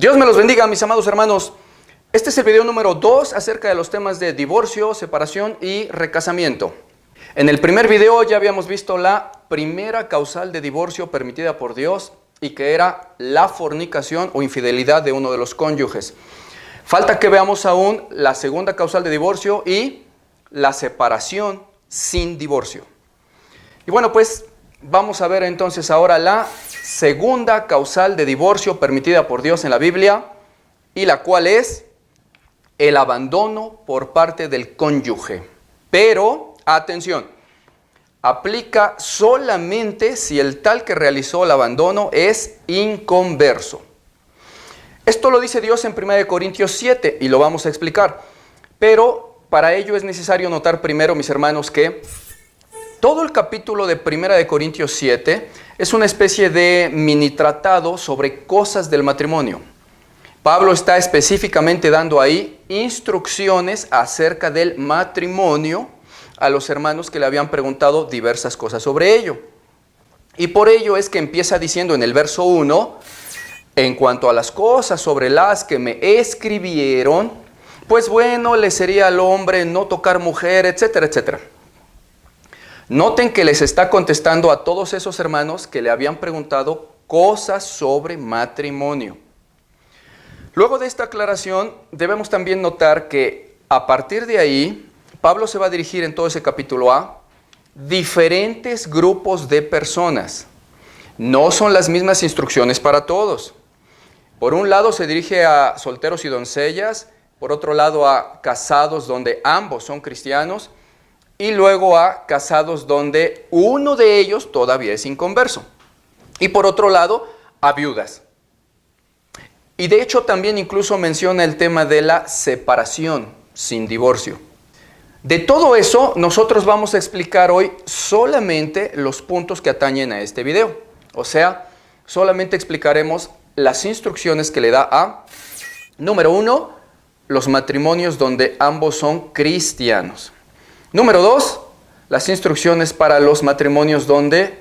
Dios me los bendiga, mis amados hermanos. Este es el video número 2 acerca de los temas de divorcio, separación y recasamiento. En el primer video ya habíamos visto la primera causal de divorcio permitida por Dios y que era la fornicación o infidelidad de uno de los cónyuges. Falta que veamos aún la segunda causal de divorcio y la separación sin divorcio. Y bueno, pues vamos a ver entonces ahora la segunda causal de divorcio permitida por Dios en la Biblia, y la cual es el abandono por parte del cónyuge. Pero, atención, aplica solamente si el tal que realizó el abandono es inconverso. Esto lo dice Dios en 1 Corintios 7 y lo vamos a explicar. Pero para ello es necesario notar primero, mis hermanos, que todo el capítulo de 1 Corintios 7 es una especie de mini tratado sobre cosas del matrimonio. Pablo está específicamente dando ahí instrucciones acerca del matrimonio a los hermanos que le habían preguntado diversas cosas sobre ello. Y por ello es que empieza diciendo en el verso 1, en cuanto a las cosas sobre las que me escribieron, pues bueno, le sería al hombre no tocar mujer, etcétera, etcétera. Noten que les está contestando a todos esos hermanos que le habían preguntado cosas sobre matrimonio. Luego de esta aclaración, debemos también notar que a partir de ahí, Pablo se va a dirigir en todo ese capítulo a diferentes grupos de personas. No son las mismas instrucciones para todos. Por un lado se dirige a solteros y doncellas, por otro lado a casados donde ambos son cristianos, y luego a casados donde uno de ellos todavía es inconverso. Y por otro lado, a viudas. Y de hecho también incluso menciona el tema de la separación sin divorcio. De todo eso, nosotros vamos a explicar hoy solamente los puntos que atañen a este video. O sea, solamente explicaremos las instrucciones que le da a, número 1, los matrimonios donde ambos son cristianos. Número 2, las instrucciones para los matrimonios donde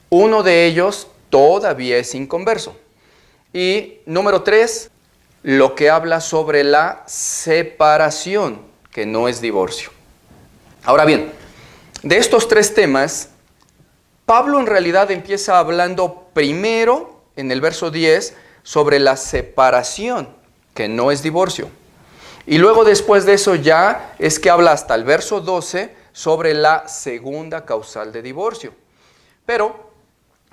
uno de ellos todavía es inconverso. Y número 3, lo que habla sobre la separación, que no es divorcio. Ahora bien, de estos 3 temas, Pablo en realidad empieza hablando primero, en el verso 10, sobre la separación, que no es divorcio. Y luego después de eso ya es que habla hasta el verso 12 sobre la segunda causal de divorcio. Pero,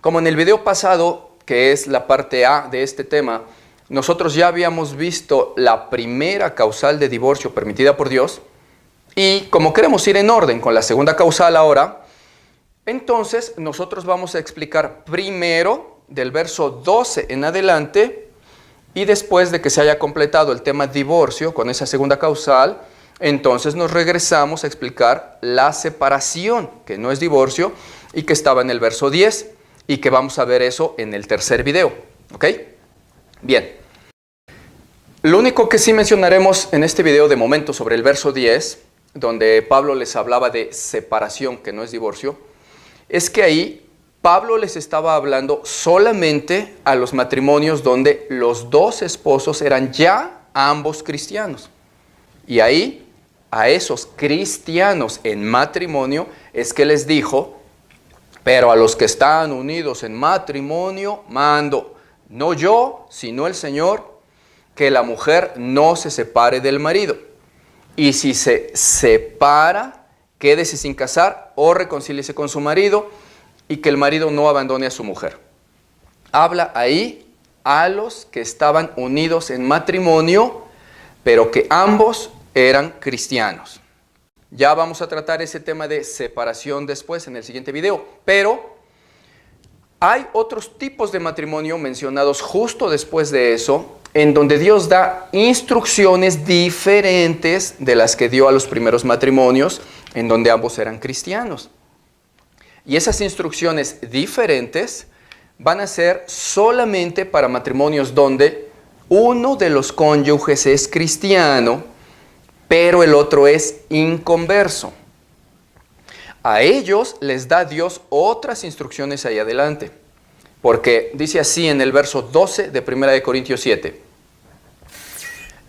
como en el video pasado, que es la parte A de este tema, nosotros ya habíamos visto la primera causal de divorcio permitida por Dios, y como queremos ir en orden con la segunda causal ahora, entonces nosotros vamos a explicar primero del verso 12 en adelante, y después de que se haya completado el tema divorcio con esa segunda causal, entonces nos regresamos a explicar la separación, que no es divorcio, y que estaba en el verso 10, y que vamos a ver eso en el tercer video. ¿Ok? Bien. Lo único que sí mencionaremos en este video de momento sobre el verso 10, donde Pablo les hablaba de separación, que no es divorcio, es que ahí Pablo les estaba hablando solamente a los matrimonios donde los dos esposos eran ya ambos cristianos. Y ahí, a esos cristianos en matrimonio, es que les dijo, pero a los que están unidos en matrimonio, mando, no yo, sino el Señor, que la mujer no se separe del marido. Y si se separa, quédese sin casar o reconcíliese con su marido, y que el marido no abandone a su mujer. Habla ahí a los que estaban unidos en matrimonio, pero que ambos eran cristianos. Ya vamos a tratar ese tema de separación después en el siguiente video, pero hay otros tipos de matrimonio mencionados justo después de eso, en donde Dios da instrucciones diferentes de las que dio a los primeros matrimonios, en donde ambos eran cristianos. Y esas instrucciones diferentes van a ser solamente para matrimonios donde uno de los cónyuges es cristiano, pero el otro es inconverso. A ellos les da Dios otras instrucciones ahí adelante. Porque dice así en el verso 12 de 1 Corintios 7.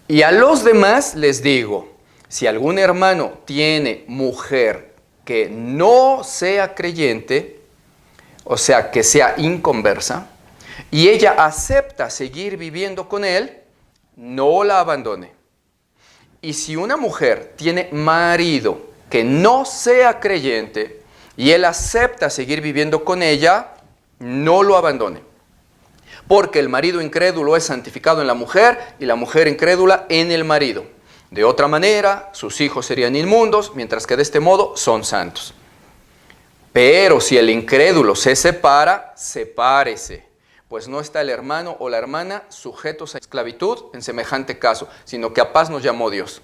Y a los demás les digo, si algún hermano tiene mujer que no sea creyente, o sea, que sea inconversa, y ella acepta seguir viviendo con él, no la abandone. Y si una mujer tiene marido que no sea creyente, y él acepta seguir viviendo con ella, no lo abandone. Porque el marido incrédulo es santificado en la mujer y la mujer incrédula en el marido. De otra manera, sus hijos serían inmundos, mientras que de este modo son santos. Pero si el incrédulo se separa, sepárese, pues no está el hermano o la hermana sujetos a esclavitud en semejante caso, sino que a paz nos llamó Dios.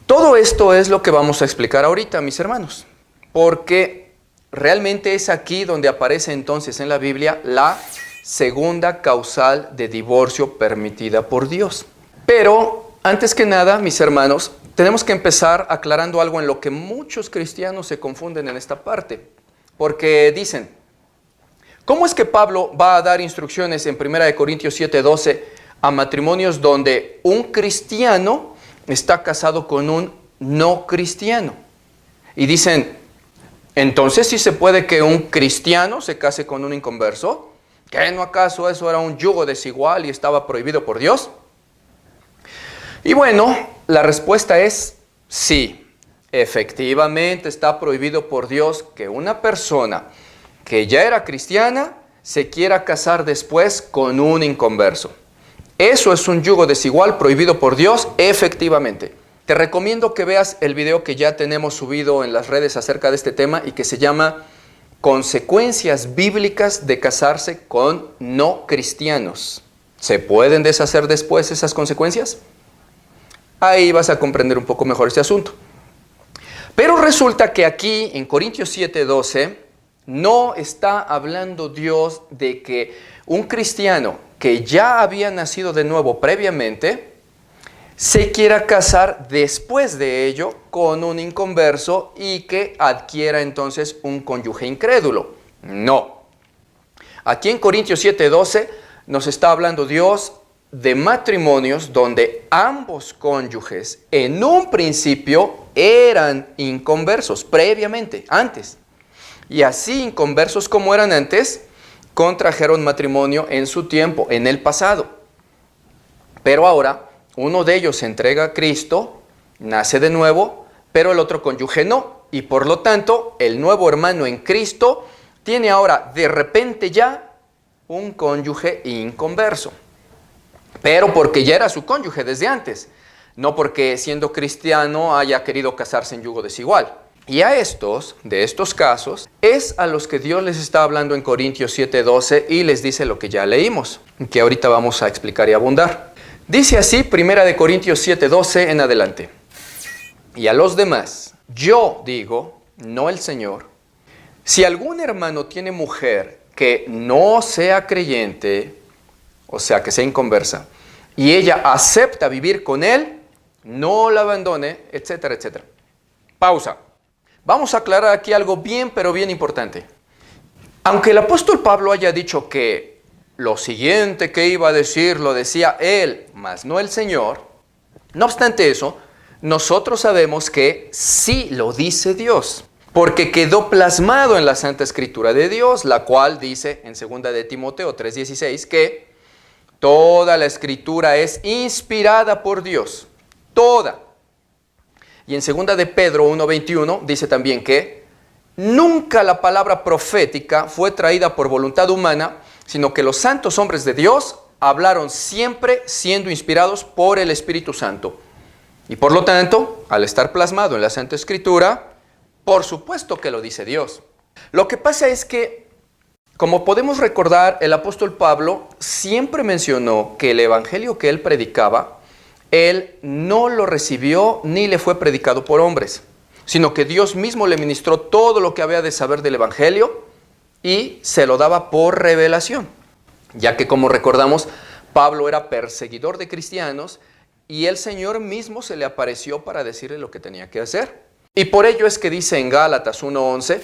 Todo esto es lo que vamos a explicar ahorita, mis hermanos, porque realmente es aquí donde aparece entonces en la Biblia la segunda causal de divorcio permitida por Dios. Pero antes que nada, mis hermanos, tenemos que empezar aclarando algo en lo que muchos cristianos se confunden en esta parte. Porque dicen, ¿cómo es que Pablo va a dar instrucciones en 1 Corintios 7:12 a matrimonios donde un cristiano está casado con un no cristiano? Y dicen, entonces sí se puede que un cristiano se case con un inconverso. ¿Qué no acaso eso era un yugo desigual y estaba prohibido por Dios? Y bueno, la respuesta es sí. Efectivamente está prohibido por Dios que una persona que ya era cristiana se quiera casar después con un inconverso. Eso es un yugo desigual prohibido por Dios, efectivamente. Te recomiendo que veas el video que ya tenemos subido en las redes acerca de este tema y que se llama Consecuencias bíblicas de casarse con no cristianos. ¿Se pueden deshacer después esas consecuencias? Ahí vas a comprender un poco mejor este asunto. Pero resulta que aquí en Corintios 7:12 no está hablando Dios de que un cristiano que ya había nacido de nuevo previamente se quiera casar después de ello con un inconverso y que adquiera entonces un cónyuge incrédulo. No. Aquí en Corintios 7:12 nos está hablando Dios de matrimonios donde ambos cónyuges en un principio eran inconversos previamente, antes. Y así inconversos como eran antes, contrajeron matrimonio en su tiempo, en el pasado. Pero ahora uno de ellos se entrega a Cristo, nace de nuevo, pero el otro cónyuge no. Y por lo tanto, el nuevo hermano en Cristo tiene ahora de repente ya un cónyuge inconverso. Pero porque ya era su cónyuge desde antes, no porque siendo cristiano haya querido casarse en yugo desigual. Y a estos, de estos casos, es a los que Dios les está hablando en Corintios 7:12 y les dice lo que ya leímos, que ahorita vamos a explicar y abundar. Dice así, 1 Corintios 7:12 en adelante. Y a los demás, yo digo, no el Señor, si algún hermano tiene mujer que no sea creyente, o sea, que sea inconversa, y ella acepta vivir con él, no la abandone, etcétera, etcétera. Pausa. Vamos a aclarar aquí algo bien, pero bien importante. Aunque el apóstol Pablo haya dicho que lo siguiente que iba a decir lo decía él, mas no el Señor, no obstante eso, nosotros sabemos que sí lo dice Dios, porque quedó plasmado en la Santa Escritura de Dios, la cual dice en 2 de Timoteo 3:16 que toda la Escritura es inspirada por Dios, toda. Y en 2 de Pedro 1:21 dice también que nunca la palabra profética fue traída por voluntad humana, sino que los santos hombres de Dios hablaron siempre siendo inspirados por el Espíritu Santo. Y por lo tanto, al estar plasmado en la Santa Escritura, por supuesto que lo dice Dios. Lo que pasa es que, como podemos recordar, el apóstol Pablo siempre mencionó que el evangelio que él predicaba, él no lo recibió ni le fue predicado por hombres, sino que Dios mismo le ministró todo lo que había de saber del evangelio y se lo daba por revelación, ya que, como recordamos, Pablo era perseguidor de cristianos y el Señor mismo se le apareció para decirle lo que tenía que hacer. Y por ello es que dice en Gálatas 1:11,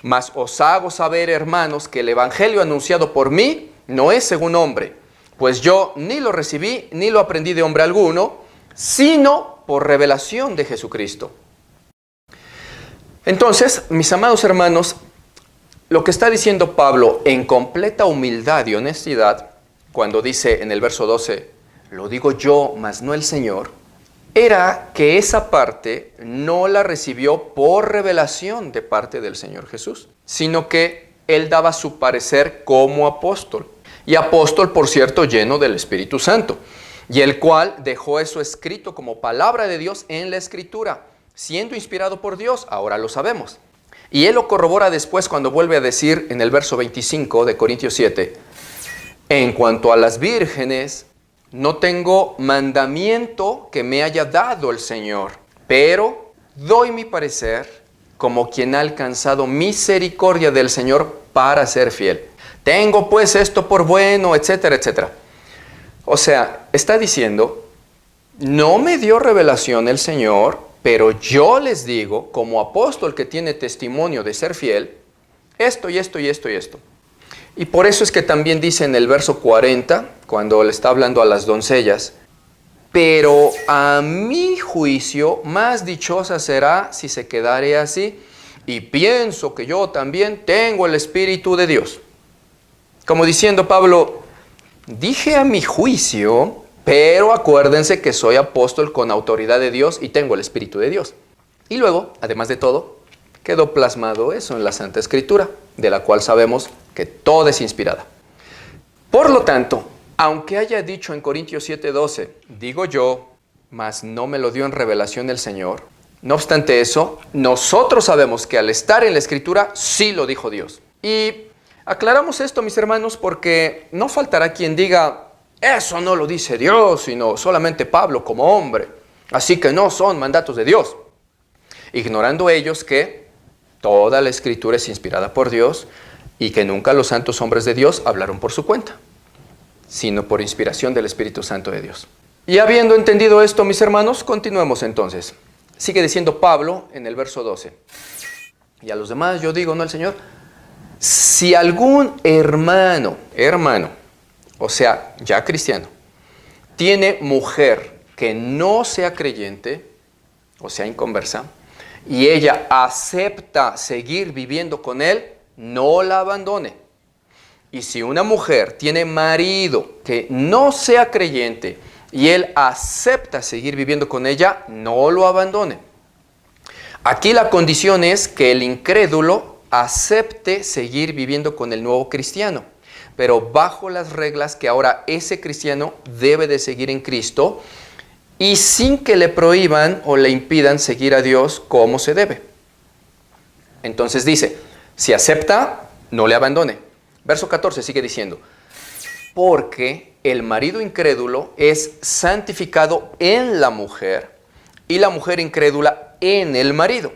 mas os hago saber, hermanos, que el evangelio anunciado por mí no es según hombre, pues yo ni lo recibí ni lo aprendí de hombre alguno, sino por revelación de Jesucristo. Entonces, mis amados hermanos, lo que está diciendo Pablo en completa humildad y honestidad, cuando dice en el verso 12, lo digo yo, mas no el Señor, era que esa parte no la recibió por revelación de parte del Señor Jesús, sino que él daba su parecer como apóstol. Y apóstol, por cierto, lleno del Espíritu Santo, y el cual dejó eso escrito como palabra de Dios en la Escritura, siendo inspirado por Dios, ahora lo sabemos. Y él lo corrobora después cuando vuelve a decir en el verso 25 de Corintios 7, en cuanto a las vírgenes, no tengo mandamiento que me haya dado el Señor, pero doy mi parecer como quien ha alcanzado misericordia del Señor para ser fiel. Tengo pues esto por bueno, etcétera, etcétera. O sea, está diciendo, no me dio revelación el Señor, pero yo les digo, como apóstol que tiene testimonio de ser fiel, esto y esto y esto y esto. Y por eso es que también dice en el verso 40, cuando le está hablando a las doncellas, pero a mi juicio más dichosa será si se quedare así, y pienso que yo también tengo el Espíritu de Dios. Como diciendo Pablo, dije a mi juicio, pero acuérdense que soy apóstol con autoridad de Dios y tengo el Espíritu de Dios. Y luego, además de todo, quedó plasmado eso en la Santa Escritura, de la cual sabemos que toda es inspirada. Por lo tanto, aunque haya dicho en Corintios 7:12, digo yo, mas no me lo dio en revelación el Señor, no obstante eso, nosotros sabemos que al estar en la Escritura, sí lo dijo Dios. Y aclaramos esto, mis hermanos, porque no faltará quien diga, eso no lo dice Dios, sino solamente Pablo como hombre, así que no son mandatos de Dios. Ignorando ellos que toda la Escritura es inspirada por Dios y que nunca los santos hombres de Dios hablaron por su cuenta, sino por inspiración del Espíritu Santo de Dios. Y habiendo entendido esto, mis hermanos, continuemos entonces. Sigue diciendo Pablo en el verso 12. Y a los demás yo digo, no al Señor, si algún hermano, o sea, ya cristiano, tiene mujer que no sea creyente, o sea, inconversa, y ella acepta seguir viviendo con él, no la abandone. Y si una mujer tiene marido que no sea creyente y él acepta seguir viviendo con ella, no lo abandone. Aquí la condición es que el incrédulo acepte seguir viviendo con el nuevo cristiano, pero bajo las reglas que ahora ese cristiano debe de seguir en Cristo y sin que le prohíban o le impidan seguir a Dios como se debe. Entonces dice, si acepta, no le abandone. Verso 14 sigue diciendo, porque el marido incrédulo es santificado en la mujer y la mujer incrédula en el marido.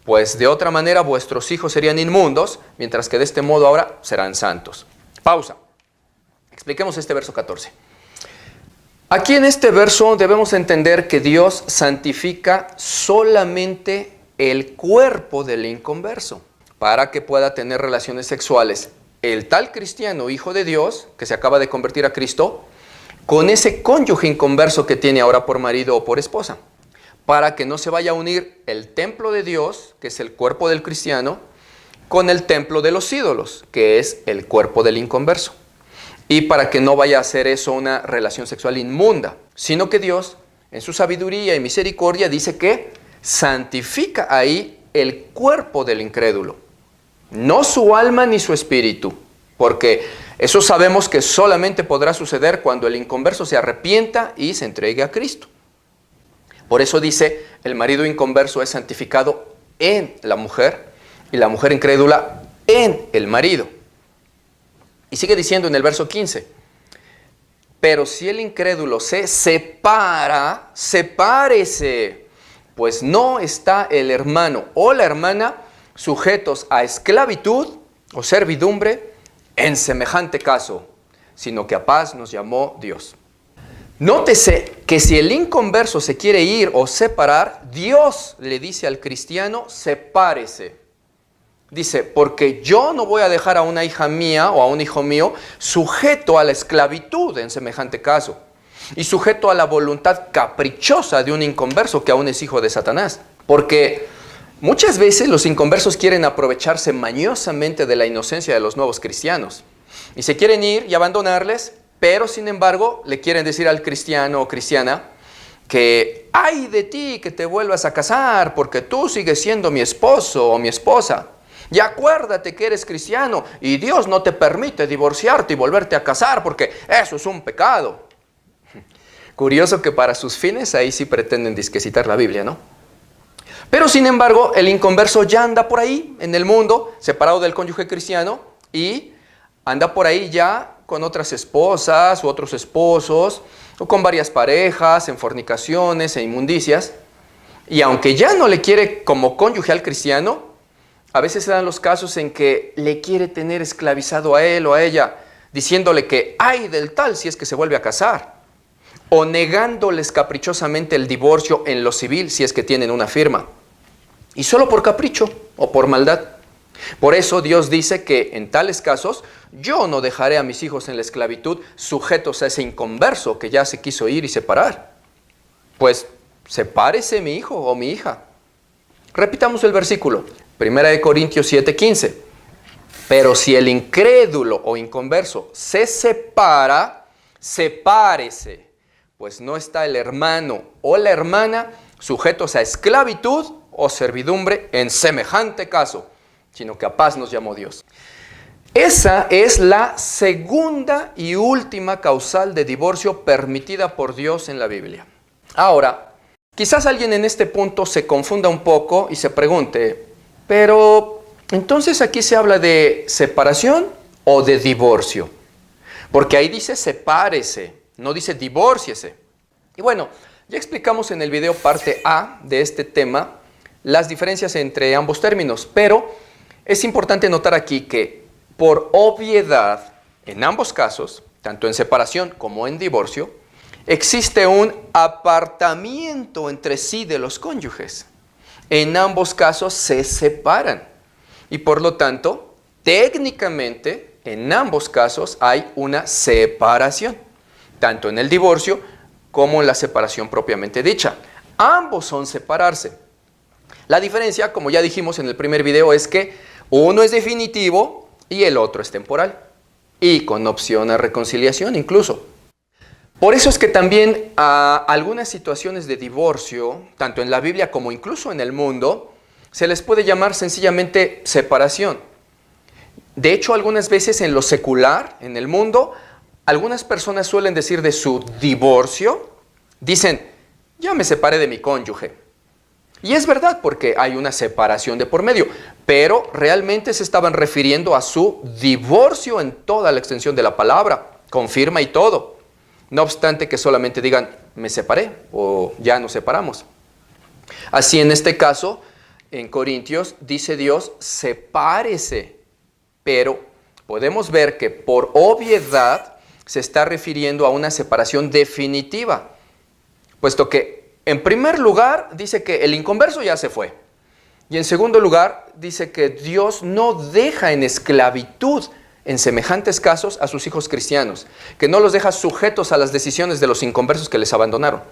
Pues de otra manera vuestros hijos serían inmundos, mientras que de este modo ahora serán santos. Pausa. Expliquemos este verso 14. Aquí en este verso debemos entender que Dios santifica solamente el cuerpo del inconverso para que pueda tener relaciones sexuales el tal cristiano, hijo de Dios, que se acaba de convertir a Cristo, con ese cónyuge inconverso que tiene ahora por marido o por esposa, para que no se vaya a unir el templo de Dios, que es el cuerpo del cristiano, con el templo de los ídolos, que es el cuerpo del inconverso. Y para que no vaya a hacer eso una relación sexual inmunda, sino que Dios, en su sabiduría y misericordia, dice que santifica ahí el cuerpo del incrédulo. No su alma ni su espíritu, porque eso sabemos que solamente podrá suceder cuando el inconverso se arrepienta y se entregue a Cristo. Por eso dice, el marido inconverso es santificado en la mujer y la mujer incrédula en el marido. Y sigue diciendo en el verso 15, pero si el incrédulo se separa, sepárese, pues no está el hermano o la hermana sujetos a esclavitud o servidumbre en semejante caso, sino que a paz nos llamó Dios. Nótese que si el inconverso se quiere ir o separar, Dios le dice al cristiano, sepárese. Dice, porque yo no voy a dejar a una hija mía o a un hijo mío sujeto a la esclavitud en semejante caso. y sujeto a la voluntad caprichosa de un inconverso que aún es hijo de Satanás. Porque muchas veces los inconversos quieren aprovecharse mañosamente de la inocencia de los nuevos cristianos y se quieren ir y abandonarles, pero sin embargo le quieren decir al cristiano o cristiana que ay de ti que te vuelvas a casar porque tú sigues siendo mi esposo o mi esposa. Y acuérdate que eres cristiano y Dios no te permite divorciarte y volverte a casar porque eso es un pecado. Curioso que para sus fines ahí sí pretenden disquecitar la Biblia, ¿no? Pero sin embargo el inconverso ya anda por ahí en el mundo, separado del cónyuge cristiano y anda por ahí ya con otras esposas u otros esposos o con varias parejas, en fornicaciones e inmundicias. Y aunque ya no le quiere como cónyuge al cristiano, a veces se dan los casos en que le quiere tener esclavizado a él o a ella, diciéndole que ay del tal si es que se vuelve a casar, o negándoles caprichosamente el divorcio en lo civil si es que tienen una firma, y solo por capricho o por maldad. Por eso Dios dice que en tales casos yo no dejaré a mis hijos en la esclavitud sujetos a ese inconverso que ya se quiso ir y separar. Pues sepárese mi hijo o mi hija. Repitamos el versículo. 1 Corintios 7:15. Pero si el incrédulo o inconverso se separa, sepárese, pues no está el hermano o la hermana sujetos a esclavitud o servidumbre en semejante caso, sino que a paz nos llamó Dios. Esa es la segunda y última causal de divorcio permitida por Dios en la Biblia. Ahora, quizás alguien en este punto se confunda un poco y se pregunte, pero entonces aquí se habla de separación o de divorcio, porque ahí dice sepárese, no dice divórciese. Y bueno, ya explicamos en el video parte A de este tema las diferencias entre ambos términos, pero es importante notar aquí que por obviedad, en ambos casos, tanto en separación como en divorcio, existe un apartamiento entre sí de los cónyuges. En ambos casos se separan y por lo tanto, técnicamente, en ambos casos hay una separación, tanto en el divorcio como en la separación propiamente dicha. Ambos son separarse. La diferencia, como ya dijimos en el primer video, es que uno es definitivo y el otro es temporal y con opción a reconciliación incluso. Por eso es que también a algunas situaciones de divorcio, tanto en la Biblia como incluso en el mundo, se les puede llamar sencillamente separación. De hecho, algunas veces en lo secular, en el mundo, algunas personas suelen decir de su divorcio, dicen, ya me separé de mi cónyuge. Y es verdad porque hay una separación de por medio, pero realmente se estaban refiriendo a su divorcio en toda la extensión de la palabra, con firma y todo. No obstante que solamente digan, me separé o ya nos separamos. Así en este caso, en Corintios, dice Dios, sepárese. Pero podemos ver que por obviedad se está refiriendo a una separación definitiva. Puesto que en primer lugar dice que el inconverso ya se fue. Y en segundo lugar dice que Dios no deja en esclavitud en semejantes casos a sus hijos cristianos, que no los deja sujetos a las decisiones de los inconversos que les abandonaron.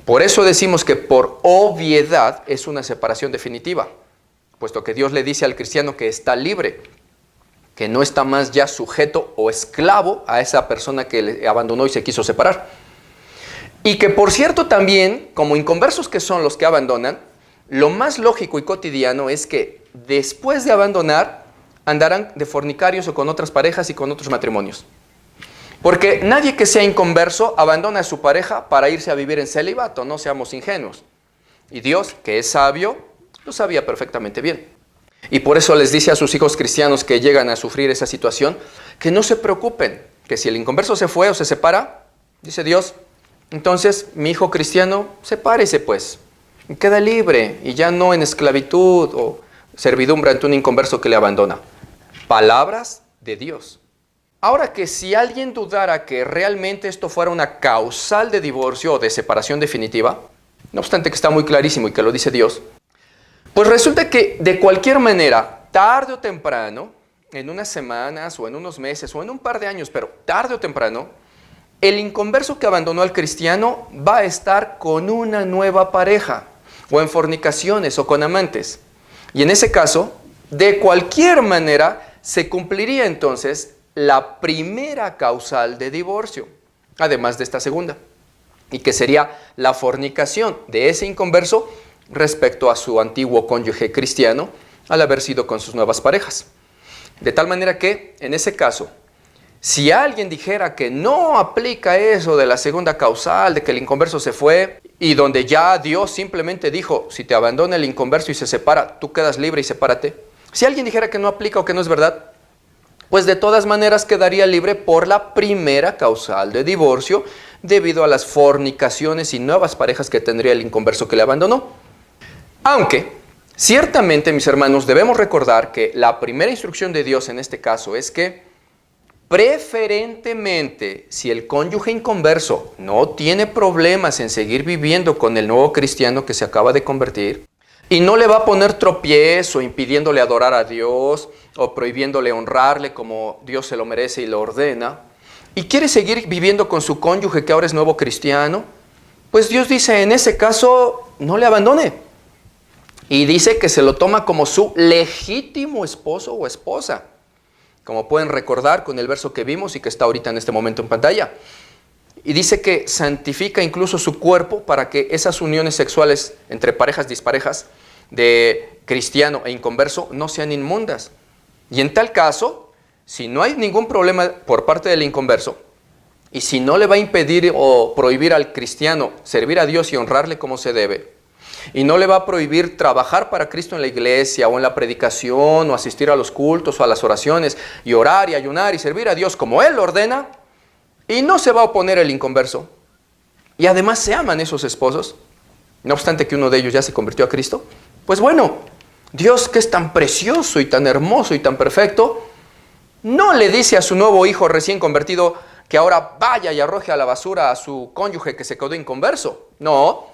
Por eso decimos que por obviedad es una separación definitiva, puesto que Dios le dice al cristiano que está libre, que no está más ya sujeto o esclavo a esa persona que le abandonó y se quiso separar. Y que por cierto también, como inconversos que son los que abandonan, lo más lógico y cotidiano es que después de abandonar, andarán de fornicarios o con otras parejas y con otros matrimonios. Porque nadie que sea inconverso abandona a su pareja para irse a vivir en celibato, no seamos ingenuos. Y Dios, que es sabio, lo sabía perfectamente bien. Y por eso les dice a sus hijos cristianos que llegan a sufrir esa situación, que no se preocupen, que si el inconverso se fue o se separa, dice Dios, entonces mi hijo cristiano, sepárese pues, y queda libre y ya no en esclavitud o servidumbre ante un inconverso que le abandona. Palabras de Dios. Ahora que si alguien dudara que realmente esto fuera una causal de divorcio o de separación definitiva, no obstante que está muy clarísimo y que lo dice Dios, pues resulta que de cualquier manera, tarde o temprano, en unas semanas o en unos meses o en un par de años, pero tarde o temprano, el inconverso que abandonó al cristiano va a estar con una nueva pareja, o en fornicaciones, o con amantes. Y en ese caso, de cualquier manera, se cumpliría entonces la primera causal de divorcio, además de esta segunda, y que sería la fornicación de ese inconverso respecto a su antiguo cónyuge cristiano, al haber sido con sus nuevas parejas. De tal manera que, en ese caso, si alguien dijera que no aplica eso de la segunda causal, de que el inconverso se fue, y donde ya Dios simplemente dijo, si te abandona el inconverso y se separa, tú quedas libre y sepárate. Si alguien dijera que no aplica o que no es verdad, pues de todas maneras quedaría libre por la primera causal de divorcio, debido a las fornicaciones y nuevas parejas que tendría el inconverso que le abandonó. Aunque, ciertamente, mis hermanos, debemos recordar que la primera instrucción de Dios en este caso es que, preferentemente, si el cónyuge inconverso no tiene problemas en seguir viviendo con el nuevo cristiano que se acaba de convertir, y no le va a poner tropiezo impidiéndole adorar a Dios o prohibiéndole honrarle como Dios se lo merece y lo ordena, y quiere seguir viviendo con su cónyuge que ahora es nuevo cristiano, pues Dios dice, en ese caso, no le abandone. Y dice que se lo toma como su legítimo esposo o esposa, como pueden recordar con el verso que vimos y que está ahorita en este momento en pantalla. Y dice que santifica incluso su cuerpo para que esas uniones sexuales entre parejas disparejas de cristiano e inconverso no sean inmundas. Y en tal caso, si no hay ningún problema por parte del inconverso, y si no le va a impedir o prohibir al cristiano servir a Dios y honrarle como se debe, y no le va a prohibir trabajar para Cristo en la iglesia o en la predicación o asistir a los cultos o a las oraciones y orar y ayunar y servir a Dios como Él ordena, y no se va a oponer el inconverso, y además se aman esos esposos, no obstante que uno de ellos ya se convirtió a Cristo, pues bueno, Dios, que es tan precioso y tan hermoso y tan perfecto, no le dice a su nuevo hijo recién convertido que ahora vaya y arroje a la basura a su cónyuge que se quedó inconverso. No,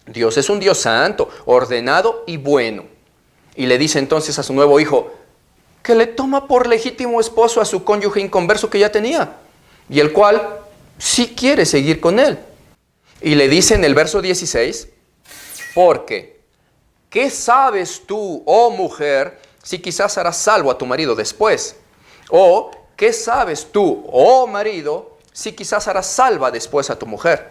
Dios es un Dios santo, ordenado y bueno. Y le dice entonces a su nuevo hijo que le toma por legítimo esposo a su cónyuge inconverso que ya tenía, y el cual sí quiere seguir con él. Y le dice en el verso 16, porque, ¿qué sabes tú, oh mujer, si quizás harás salvo a tu marido después? O, ¿qué sabes tú, oh marido, si quizás harás salva después a tu mujer?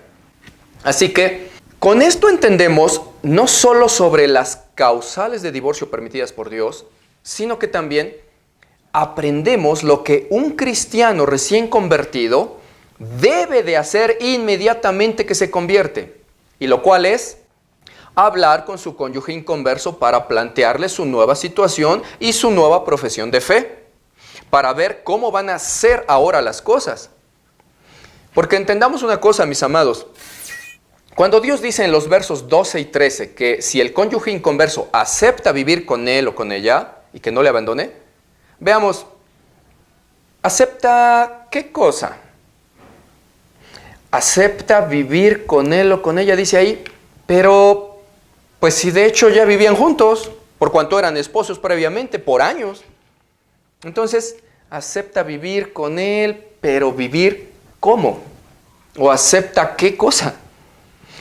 Así que, con esto entendemos no solo sobre las causales de divorcio permitidas por Dios, sino que también aprendemos lo que un cristiano recién convertido debe de hacer inmediatamente que se convierte, y lo cual es hablar con su cónyuge inconverso para plantearle su nueva situación y su nueva profesión de fe, para ver cómo van a ser ahora las cosas. Porque entendamos una cosa, mis amados, cuando Dios dice en los versos 12 y 13 que si el cónyuge inconverso acepta vivir con él o con ella y que no le abandone, veamos, ¿acepta qué cosa? Acepta vivir con él o con ella, dice ahí, pero pues si de hecho ya vivían juntos, por cuanto eran esposos previamente, por años. Entonces, acepta vivir con él, pero ¿vivir cómo? ¿O acepta qué cosa?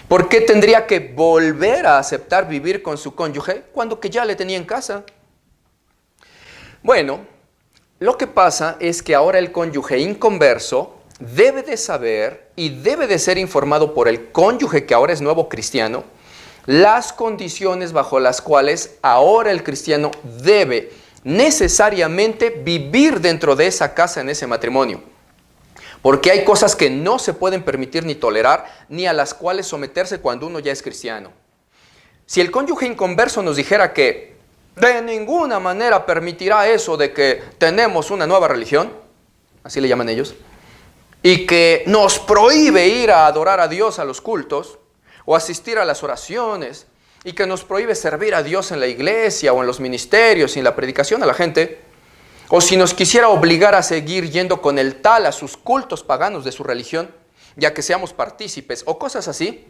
¿Por qué tendría que volver a aceptar vivir con su cónyuge cuando que ya le tenía en casa? Bueno, lo que pasa es que ahora el cónyuge inconverso debe de saber y debe de ser informado por el cónyuge que ahora es nuevo cristiano, las condiciones bajo las cuales ahora el cristiano debe necesariamente vivir dentro de esa casa en ese matrimonio. Porque hay cosas que no se pueden permitir ni tolerar, ni a las cuales someterse cuando uno ya es cristiano. Si el cónyuge inconverso nos dijera que de ninguna manera permitirá eso de que tenemos una nueva religión, así le llaman ellos, y que nos prohíbe ir a adorar a Dios a los cultos, o asistir a las oraciones, y que nos prohíbe servir a Dios en la iglesia o en los ministerios y en la predicación a la gente, o si nos quisiera obligar a seguir yendo con el tal a sus cultos paganos de su religión, ya que seamos partícipes o cosas así,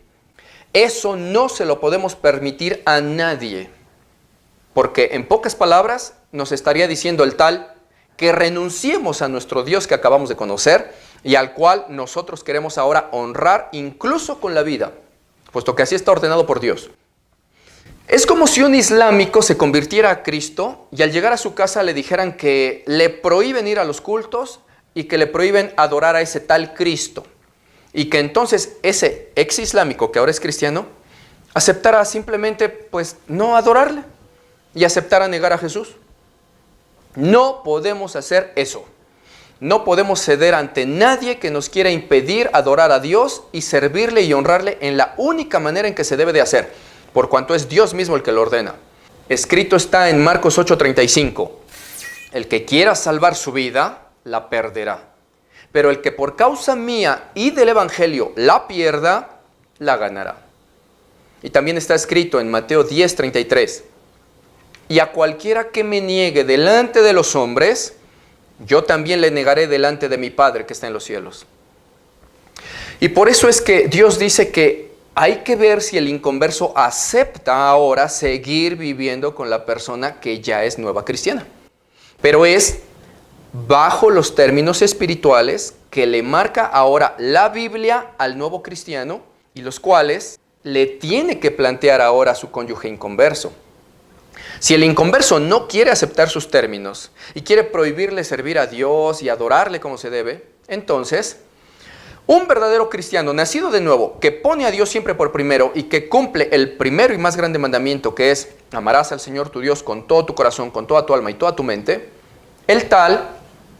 eso no se lo podemos permitir a nadie, porque en pocas palabras nos estaría diciendo el tal que renunciemos a nuestro Dios que acabamos de conocer y al cual nosotros queremos ahora honrar incluso con la vida, puesto que así está ordenado por Dios. Es como si un islámico se convirtiera a Cristo y al llegar a su casa le dijeran que le prohíben ir a los cultos y que le prohíben adorar a ese tal Cristo. Y que entonces ese ex islámico que ahora es cristiano aceptara simplemente pues no adorarle y aceptara negar a Jesús. No podemos hacer eso. No podemos ceder ante nadie que nos quiera impedir adorar a Dios y servirle y honrarle en la única manera en que se debe de hacer, por cuanto es Dios mismo el que lo ordena. Escrito está en Marcos 8:35, el que quiera salvar su vida, la perderá. Pero el que por causa mía y del Evangelio la pierda, la ganará. Y también está escrito en Mateo 10:33, y a cualquiera que me niegue delante de los hombres, yo también le negaré delante de mi Padre que está en los cielos. Y por eso es que Dios dice que hay que ver si el inconverso acepta ahora seguir viviendo con la persona que ya es nueva cristiana. Pero es bajo los términos espirituales que le marca ahora la Biblia al nuevo cristiano y los cuales le tiene que plantear ahora a su cónyuge inconverso. Si el inconverso no quiere aceptar sus términos y quiere prohibirle servir a Dios y adorarle como se debe, entonces un verdadero cristiano nacido de nuevo que pone a Dios siempre por primero y que cumple el primero y más grande mandamiento, que es amarás al Señor tu Dios con todo tu corazón, con toda tu alma y toda tu mente, el tal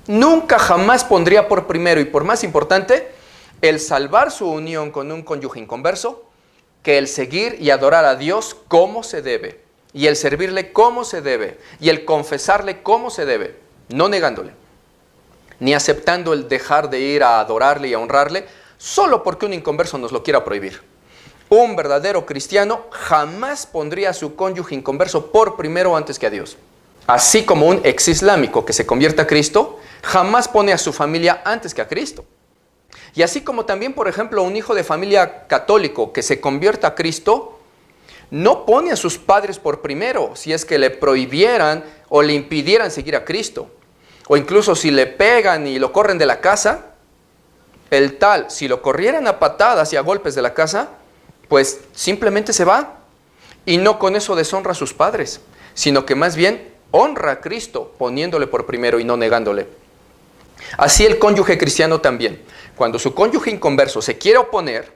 nunca jamás pondría por primero y por más importante el salvar su unión con un cónyuge inconverso que el seguir y adorar a Dios como se debe, y el servirle como se debe, y el confesarle como se debe, no negándole, ni aceptando el dejar de ir a adorarle y a honrarle, solo porque un inconverso nos lo quiera prohibir. Un verdadero cristiano jamás pondría a su cónyuge inconverso por primero antes que a Dios. Así como un ex islámico que se convierte a Cristo, jamás pone a su familia antes que a Cristo. Y así como también, por ejemplo, un hijo de familia católico que se convierta a Cristo, no pone a sus padres por primero si es que le prohibieran o le impidieran seguir a Cristo. O incluso si le pegan y lo corren de la casa, el tal, si lo corrieran a patadas y a golpes de la casa, pues simplemente se va. Y no con eso deshonra a sus padres, sino que más bien honra a Cristo poniéndole por primero y no negándole. Así el cónyuge cristiano también. Cuando su cónyuge inconverso se quiere oponer,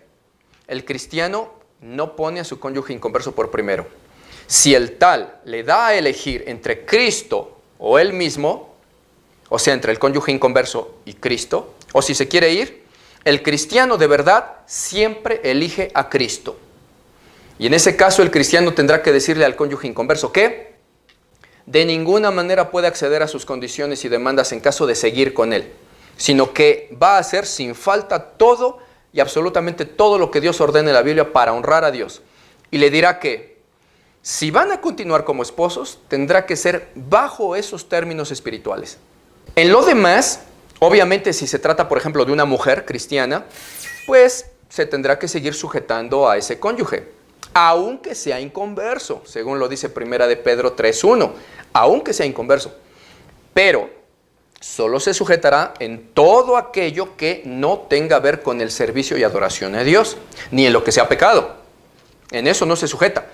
el cristiano no pone a su cónyuge inconverso por primero. Si el tal le da a elegir entre Cristo o él mismo, o sea, entre el cónyuge inconverso y Cristo, o si se quiere ir, el cristiano de verdad siempre elige a Cristo. Y en ese caso el cristiano tendrá que decirle al cónyuge inconverso que de ninguna manera puede acceder a sus condiciones y demandas en caso de seguir con él, sino que va a hacer sin falta todo y absolutamente todo lo que Dios ordena en la Biblia para honrar a Dios. Y le dirá que si van a continuar como esposos, tendrá que ser bajo esos términos espirituales. En lo demás, obviamente si se trata, por ejemplo, de una mujer cristiana, pues se tendrá que seguir sujetando a ese cónyuge, aunque sea inconverso, según lo dice 1 de Pedro 3:1, aunque sea inconverso. Pero solo se sujetará en todo aquello que no tenga a ver con el servicio y adoración a Dios, ni en lo que sea pecado. En eso no se sujeta.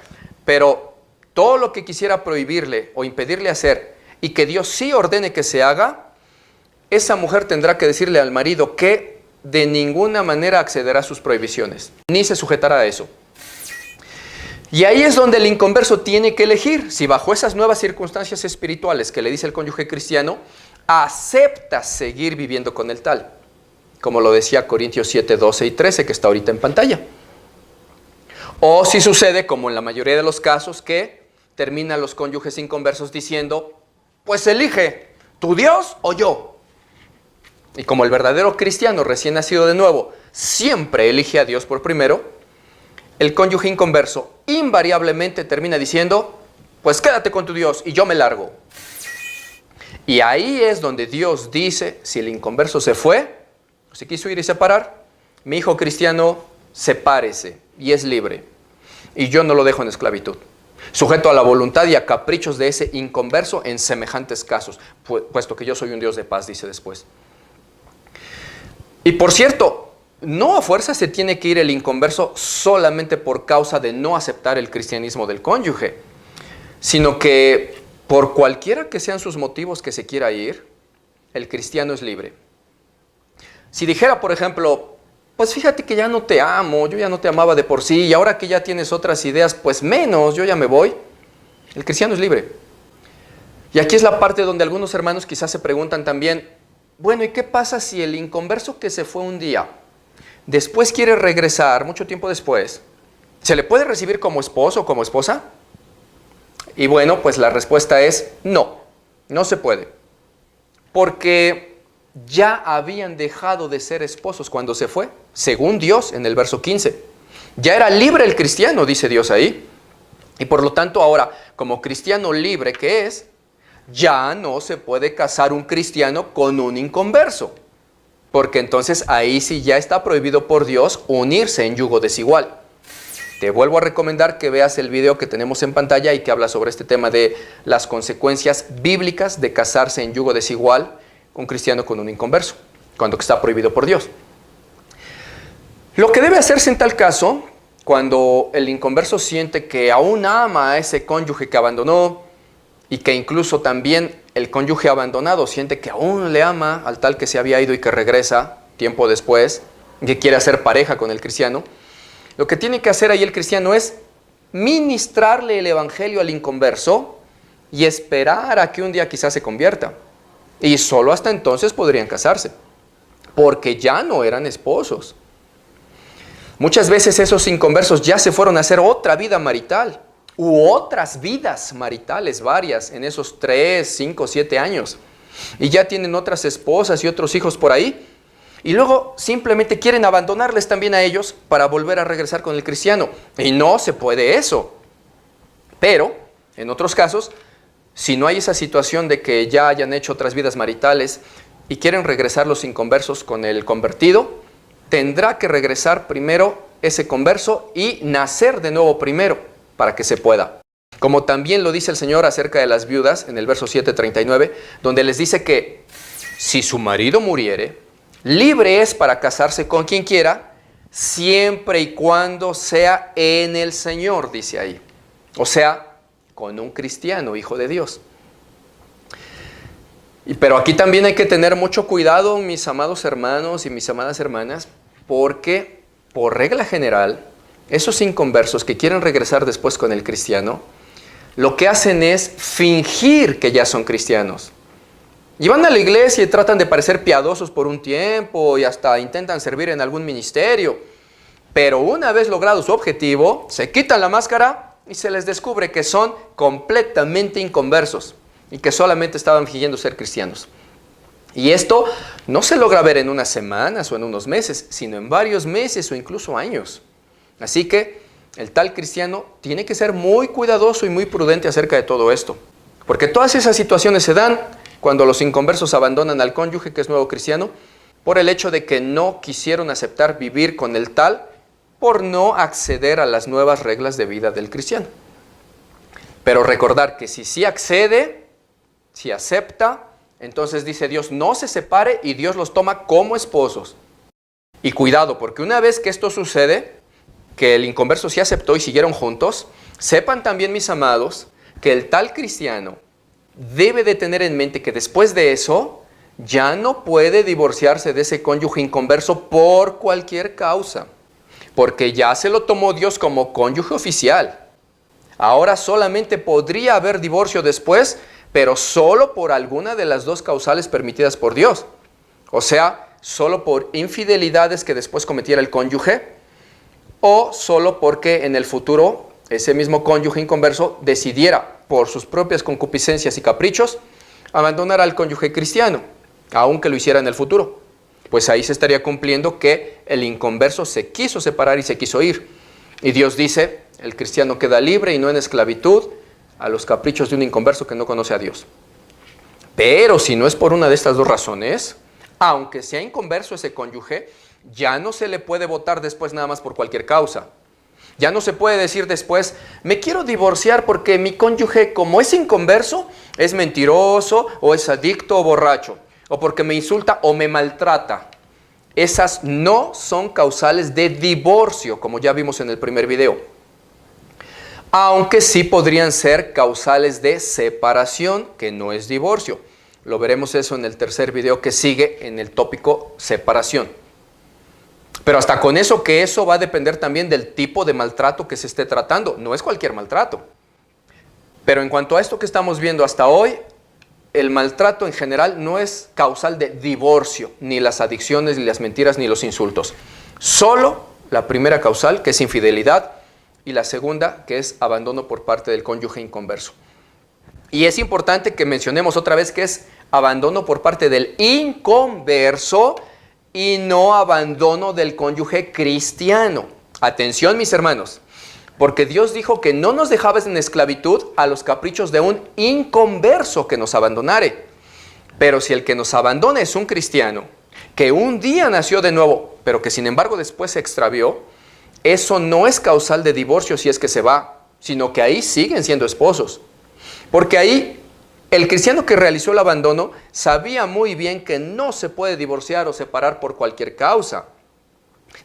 Pero todo lo que quisiera prohibirle o impedirle hacer y que Dios sí ordene que se haga, esa mujer tendrá que decirle al marido que de ninguna manera accederá a sus prohibiciones, ni se sujetará a eso. Y ahí es donde el inconverso tiene que elegir si bajo esas nuevas circunstancias espirituales que le dice el cónyuge cristiano, acepta seguir viviendo con el tal, como lo decía Corintios 7, 12 y 13, que está ahorita en pantalla. O si sucede, como en la mayoría de los casos, que terminan los cónyuges inconversos diciendo, pues elige, ¿tu Dios o yo? Y como el verdadero cristiano recién nacido de nuevo siempre elige a Dios por primero, el cónyuge inconverso invariablemente termina diciendo, pues quédate con tu Dios y yo me largo. Y ahí es donde Dios dice, si el inconverso se fue, se quiso ir y separar, mi hijo cristiano, sepárese y es libre. Y yo no lo dejo en esclavitud, sujeto a la voluntad y a caprichos de ese inconverso en semejantes casos, puesto que yo soy un Dios de paz, dice después. Y por cierto, no a fuerza se tiene que ir el inconverso solamente por causa de no aceptar el cristianismo del cónyuge, sino que por cualquiera que sean sus motivos que se quiera ir, el cristiano es libre. Si dijera, por ejemplo, pues fíjate que ya no te amo, yo ya no te amaba de por sí, y ahora que ya tienes otras ideas, pues menos, yo ya me voy, el cristiano es libre. Y aquí es la parte donde algunos hermanos quizás se preguntan también, bueno, ¿y qué pasa si el inconverso que se fue un día, después quiere regresar, mucho tiempo después, ¿se le puede recibir como esposo o como esposa? Y bueno, pues la respuesta es no, no se puede. Porque ya habían dejado de ser esposos cuando se fue, según Dios en el verso 15. Ya era libre el cristiano, dice Dios ahí. Y por lo tanto ahora, como cristiano libre que es, ya no se puede casar un cristiano con un inconverso. Porque entonces ahí sí ya está prohibido por Dios unirse en yugo desigual. Te vuelvo a recomendar que veas el video que tenemos en pantalla y que habla sobre este tema de las consecuencias bíblicas de casarse en yugo desigual un cristiano con un inconverso, cuando está prohibido por Dios. Lo que debe hacerse en tal caso, cuando el inconverso siente que aún ama a ese cónyuge que abandonó y que incluso también el cónyuge abandonado siente que aún le ama al tal que se había ido y que regresa tiempo después, que quiere hacer pareja con el cristiano, lo que tiene que hacer ahí el cristiano es ministrarle el evangelio al inconverso y esperar a que un día quizás se convierta. Y solo hasta entonces podrían casarse, porque ya no eran esposos. Muchas veces esos inconversos ya se fueron a hacer otra vida marital, u otras vidas maritales varias en esos 3, 5, 7 años. Y ya tienen otras esposas y otros hijos por ahí. Y luego simplemente quieren abandonarles también a ellos para volver a regresar con el cristiano. Y no se puede eso. Pero, en otros casos, si no hay esa situación de que ya hayan hecho otras vidas maritales y quieren regresar los inconversos con el convertido, tendrá que regresar primero ese converso y nacer de nuevo primero para que se pueda. Como también lo dice el Señor acerca de las viudas en el verso 7:39, donde les dice que si su marido muriere, libre es para casarse con quien quiera, siempre y cuando sea en el Señor, dice ahí. O sea, con un cristiano, hijo de Dios. Pero aquí también hay que tener mucho cuidado, mis amados hermanos y mis amadas hermanas, porque por regla general, esos inconversos que quieren regresar después con el cristiano, lo que hacen es fingir que ya son cristianos. Y van a la iglesia y tratan de parecer piadosos por un tiempo y hasta intentan servir en algún ministerio. Pero una vez logrado su objetivo, se quitan la máscara y se les descubre que son completamente inconversos y que solamente estaban fingiendo ser cristianos. Y esto no se logra ver en unas semanas o en unos meses, sino en varios meses o incluso años. Así que el tal cristiano tiene que ser muy cuidadoso y muy prudente acerca de todo esto. Porque todas esas situaciones se dan cuando los inconversos abandonan al cónyuge que es nuevo cristiano por el hecho de que no quisieron aceptar vivir con el tal por no acceder a las nuevas reglas de vida del cristiano. Pero recordar que si sí accede, si acepta, entonces dice Dios, no se separe y Dios los toma como esposos. Y cuidado, porque una vez que esto sucede, que el inconverso sí aceptó y siguieron juntos, sepan también, mis amados, que el tal cristiano debe de tener en mente que después de eso ya no puede divorciarse de ese cónyuge inconverso por cualquier causa, porque ya se lo tomó Dios como cónyuge oficial. Ahora solamente podría haber divorcio después, pero solo por alguna de las dos causales permitidas por Dios. O sea, solo por infidelidades que después cometiera el cónyuge, o solo porque en el futuro ese mismo cónyuge inconverso decidiera por sus propias concupiscencias y caprichos abandonar al cónyuge cristiano, aunque lo hiciera en el futuro. Pues ahí se estaría cumpliendo que el inconverso se quiso separar y se quiso ir. Y Dios dice, el cristiano queda libre y no en esclavitud a los caprichos de un inconverso que no conoce a Dios. Pero si no es por una de estas dos razones, aunque sea inconverso ese cónyuge, ya no se le puede votar después nada más por cualquier causa. Ya no se puede decir después, me quiero divorciar porque mi cónyuge, como es inconverso, es mentiroso o es adicto o borracho, o porque me insulta o me maltrata. esas no son causales de divorcio, como ya vimos en el primer video. Aunque sí podrían ser causales de separación, que no es divorcio. Lo veremos eso en el tercer video que sigue en el tópico separación. Pero hasta con eso, que eso va a depender también del tipo de maltrato que se esté tratando. No es cualquier maltrato. Pero en cuanto a esto que estamos viendo hasta hoy, el maltrato en general no es causal de divorcio, ni las adicciones, ni las mentiras, ni los insultos. Solo la primera causal, que es infidelidad, y la segunda, que es abandono por parte del cónyuge inconverso. Y es importante que mencionemos otra vez que es abandono por parte del inconverso y no abandono del cónyuge cristiano. Atención, mis hermanos, porque Dios dijo que no nos dejaba en esclavitud a los caprichos de un inconverso que nos abandonare. Pero si el que nos abandona es un cristiano, que un día nació de nuevo, pero que sin embargo después se extravió, eso no es causal de divorcio si es que se va, sino que ahí siguen siendo esposos. Porque ahí el cristiano que realizó el abandono sabía muy bien que no se puede divorciar o separar por cualquier causa.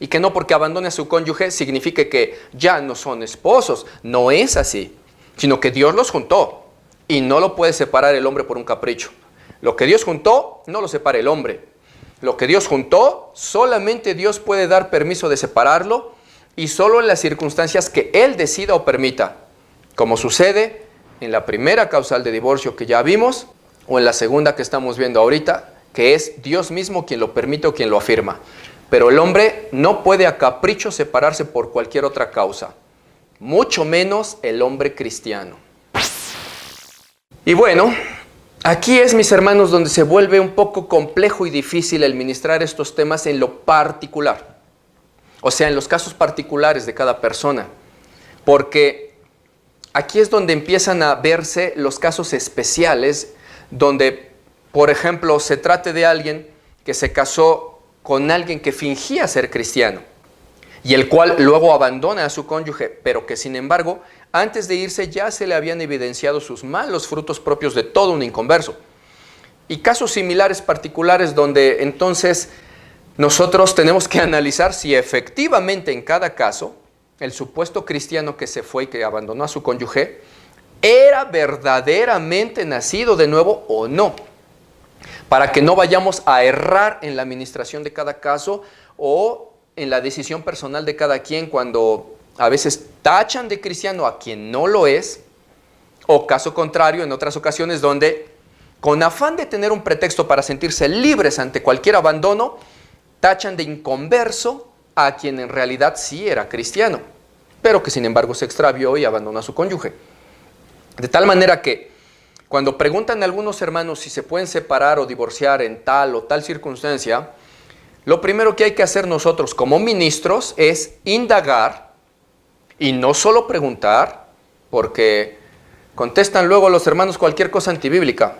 Y que no porque abandone a su cónyuge signifique que ya no son esposos. No es así, sino que Dios los juntó y no lo puede separar el hombre por un capricho. Lo que Dios juntó, no lo separa el hombre. Lo que Dios juntó, solamente Dios puede dar permiso de separarlo y solo en las circunstancias que Él decida o permita, como sucede en la primera causal de divorcio que ya vimos, o en la segunda que estamos viendo ahorita, que es Dios mismo quien lo permite o quien lo afirma. Pero el hombre no puede a capricho separarse por cualquier otra causa, mucho menos el hombre cristiano. Y bueno, aquí es, mis hermanos, donde se vuelve un poco complejo y difícil el ministrar estos temas en lo particular. O sea, en los casos particulares de cada persona. Porque aquí es donde empiezan a verse los casos especiales, donde, por ejemplo, se trate de alguien que se casó con alguien que fingía ser cristiano y el cual luego abandona a su cónyuge, pero que sin embargo, antes de irse ya se le habían evidenciado sus malos frutos propios de todo un inconverso. Y casos similares particulares donde entonces nosotros tenemos que analizar si efectivamente en cada caso el supuesto cristiano que se fue y que abandonó a su cónyuge era verdaderamente nacido de nuevo o no, para que no vayamos a errar en la administración de cada caso o en la decisión personal de cada quien cuando a veces tachan de cristiano a quien no lo es, o caso contrario en otras ocasiones donde con afán de tener un pretexto para sentirse libres ante cualquier abandono, tachan de inconverso a quien en realidad sí era cristiano, pero que sin embargo se extravió y abandonó a su cónyuge. De tal manera que cuando preguntan a algunos hermanos si se pueden separar o divorciar en tal o tal circunstancia, lo primero que hay que hacer nosotros como ministros es indagar y no solo preguntar, porque contestan luego los hermanos cualquier cosa antibíblica,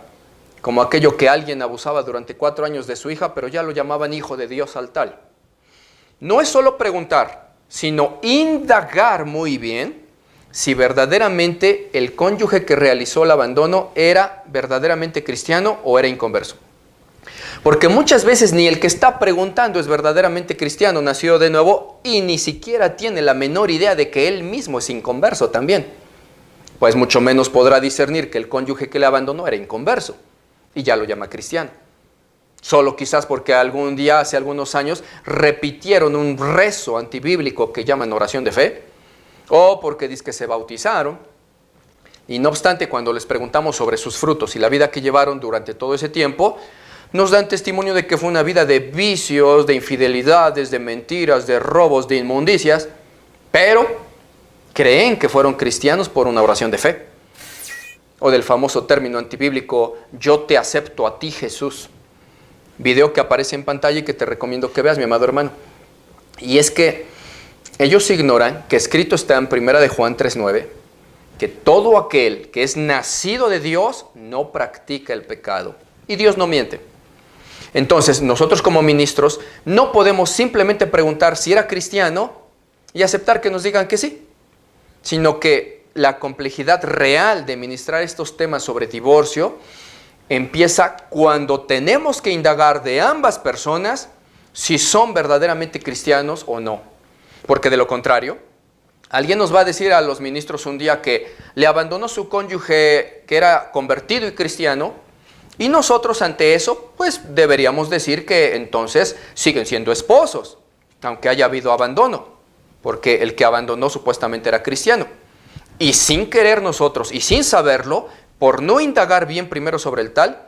como aquello que alguien abusaba durante 4 años de su hija, pero ya lo llamaban hijo de Dios al tal. No es solo preguntar, sino indagar muy bien si verdaderamente el cónyuge que realizó el abandono era verdaderamente cristiano o era inconverso. Porque muchas veces ni el que está preguntando es verdaderamente cristiano, nacido de nuevo, y ni siquiera tiene la menor idea de que él mismo es inconverso también. Pues mucho menos podrá discernir que el cónyuge que le abandonó era inconverso y ya lo llama cristiano. Solo quizás porque algún día, hace algunos años, repitieron un rezo antibíblico que llaman oración de fe, o porque dicen que se bautizaron. Y no obstante, cuando les preguntamos sobre sus frutos y la vida que llevaron durante todo ese tiempo, nos dan testimonio de que fue una vida de vicios, de infidelidades, de mentiras, de robos, de inmundicias, pero creen que fueron cristianos por una oración de fe. O del famoso término antibíblico, yo te acepto a ti, Jesús. Video que aparece en pantalla y que te recomiendo que veas, mi amado hermano. Y es que ellos ignoran que escrito está en 1 de Juan 3:9, que todo aquel que es nacido de Dios no practica el pecado. Y Dios no miente. Entonces, nosotros como ministros no podemos simplemente preguntar si era cristiano y aceptar que nos digan que sí, sino que la complejidad real de ministrar estos temas sobre divorcio empieza cuando tenemos que indagar de ambas personas si son verdaderamente cristianos o no. Porque de lo contrario, alguien nos va a decir a los ministros un día que le abandonó su cónyuge que era convertido y cristiano, y nosotros ante eso, pues deberíamos decir que entonces siguen siendo esposos, aunque haya habido abandono, porque el que abandonó supuestamente era cristiano. Y sin querer nosotros, y sin saberlo, por no indagar bien primero sobre el tal,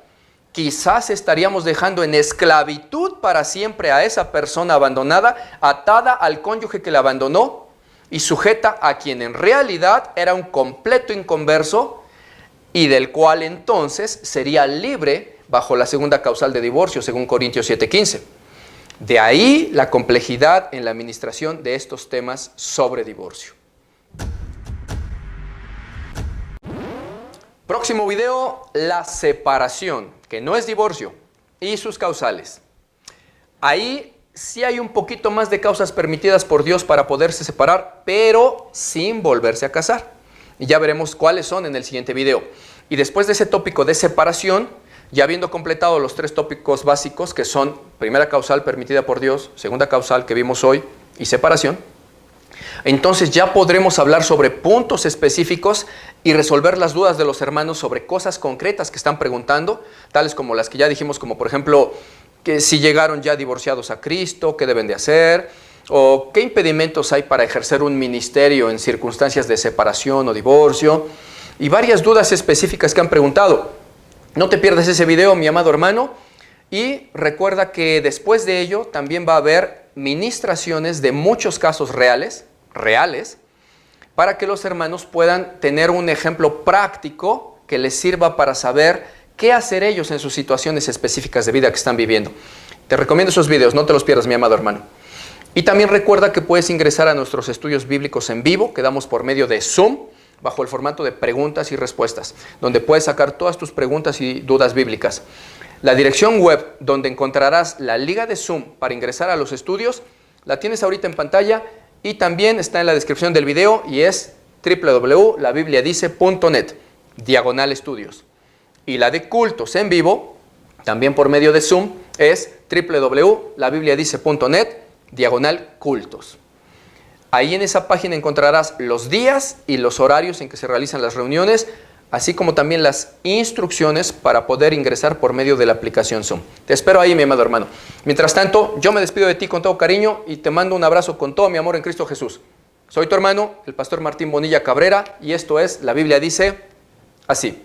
quizás estaríamos dejando en esclavitud para siempre a esa persona abandonada, atada al cónyuge que la abandonó y sujeta a quien en realidad era un completo inconverso y del cual entonces sería libre bajo la segunda causal de divorcio, según Corintios 7:15. De ahí la complejidad en la administración de estos temas sobre divorcio. Próximo video, la separación, que no es divorcio, y sus causales. Ahí sí hay un poquito más de causas permitidas por Dios para poderse separar, pero sin volverse a casar. Y ya veremos cuáles son en el siguiente video. Y después de ese tópico de separación, ya habiendo completado los 3 tópicos básicos, que son primera causal permitida por Dios, segunda causal que vimos hoy, y separación, entonces ya podremos hablar sobre puntos específicos y resolver las dudas de los hermanos sobre cosas concretas que están preguntando, tales como las que ya dijimos, como por ejemplo, que si llegaron ya divorciados a Cristo, ¿qué deben de hacer? O qué impedimentos hay para ejercer un ministerio en circunstancias de separación o divorcio, y varias dudas específicas que han preguntado. No te pierdas ese video, mi amado hermano, y recuerda que después de ello también va a haber ministraciones de muchos casos reales, para que los hermanos puedan tener un ejemplo práctico que les sirva para saber qué hacer ellos en sus situaciones específicas de vida que están viviendo. Te recomiendo esos videos, no te los pierdas, mi amado hermano. Y también recuerda que puedes ingresar a nuestros estudios bíblicos en vivo, que damos por medio de Zoom, bajo el formato de preguntas y respuestas, donde puedes sacar todas tus preguntas y dudas bíblicas. La dirección web donde encontrarás la liga de Zoom para ingresar a los estudios, la tienes ahorita en pantalla y también está en la descripción del video y es www.labibliadice.net/estudios. Y la de cultos en vivo, también por medio de Zoom, es www.labibliadice.net/cultos. Ahí en esa página encontrarás los días y los horarios en que se realizan las reuniones, así como también las instrucciones para poder ingresar por medio de la aplicación Zoom. Te espero ahí, mi amado hermano. Mientras tanto, yo me despido de ti con todo cariño y te mando un abrazo con todo mi amor en Cristo Jesús. Soy tu hermano, el pastor Martín Bonilla Cabrera, y esto es La Biblia Dice Así.